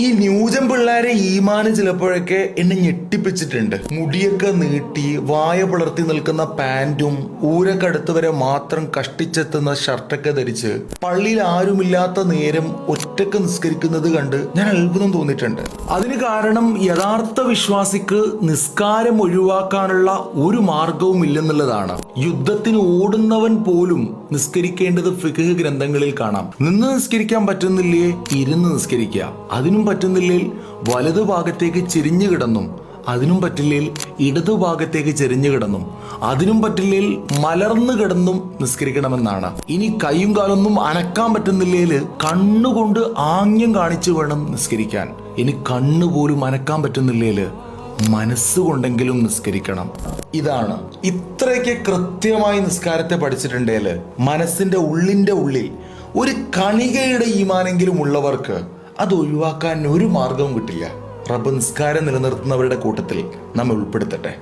ഈ ന്യൂജൻ പിള്ളേരെ ഈമാന് ചിലപ്പോഴൊക്കെ എന്നെ ഞെട്ടിപ്പിച്ചിട്ടുണ്ട്. മുടിയൊക്കെ നീട്ടി വായ പിളർത്തി നിൽക്കുന്ന പാന്റും ഊരൊക്കെ അടുത്ത് വരെ മാത്രം കഷ്ടിച്ചെത്തുന്ന ഷർട്ടൊക്കെ ധരിച്ച് പള്ളിയിൽ ആരുമില്ലാത്ത നേരം ഒറ്റക്ക് നിസ്കരിക്കുന്നത് കണ്ട് ഞാൻ അത്ഭുതം തോന്നിയിട്ടുണ്ട്. അതിന് കാരണം യഥാർത്ഥ വിശ്വാസിക്ക് നിസ്കാരം ഒഴിവാക്കാനുള്ള ഒരു മാർഗവും ഇല്ലെന്നുള്ളതാണ്. യുദ്ധത്തിന് ഓടുന്നവൻ പോലും നിസ്കരിക്കേണ്ടത് ഫിഖ് ഗ്രന്ഥങ്ങളിൽ കാണാം. നിന്ന് നിസ്കരിക്കാൻ പറ്റുന്നില്ലേ ഇരുന്ന് നിസ്കരിക്കുക, അതിനും പറ്റുന്നില്ലേൽ വലതു ഭാഗത്തേക്ക് ചെരിഞ്ഞു കിടന്നും, അതിനും പറ്റില്ലേൽ ഇടതുഭാഗത്തേക്ക് ചെരിഞ്ഞു കിടന്നും, അതിനും പറ്റില്ലേൽ മലർന്നു കിടന്നും നിസ്കരിക്കണമെന്നാണ്. ഇനി കൈയും കാലൊന്നും അനക്കാൻ പറ്റുന്നില്ലേൽ കണ്ണുകൊണ്ട് ആംഗ്യം കാണിച്ചു വേണം നിസ്കരിക്കാൻ. ഇനി കണ്ണുപോലും അനക്കാൻ പറ്റുന്നില്ലേല് മനസ്സുകൊണ്ടെങ്കിലും നിസ്കരിക്കണം. ഇതാണ് ഇത്രയൊക്കെ കൃത്യമായി നിസ്കാരത്തെ പഠിച്ചിട്ടുണ്ടേല് മനസ്സിന്റെ ഉള്ളിന്റെ ഉള്ളിൽ ഒരു കണികയുടെ ഈമാനെങ്കിലും ഉള്ളവർക്ക് അത് ഒഴിവാക്കാൻ ഒരു മാർഗവും കിട്ടില്ല. റബ്ബ് നിസ്കാരം നിലനിർത്തുന്നവരുടെ കൂട്ടത്തിൽ നമ്മെ ഉൾപ്പെടുത്തട്ടെ.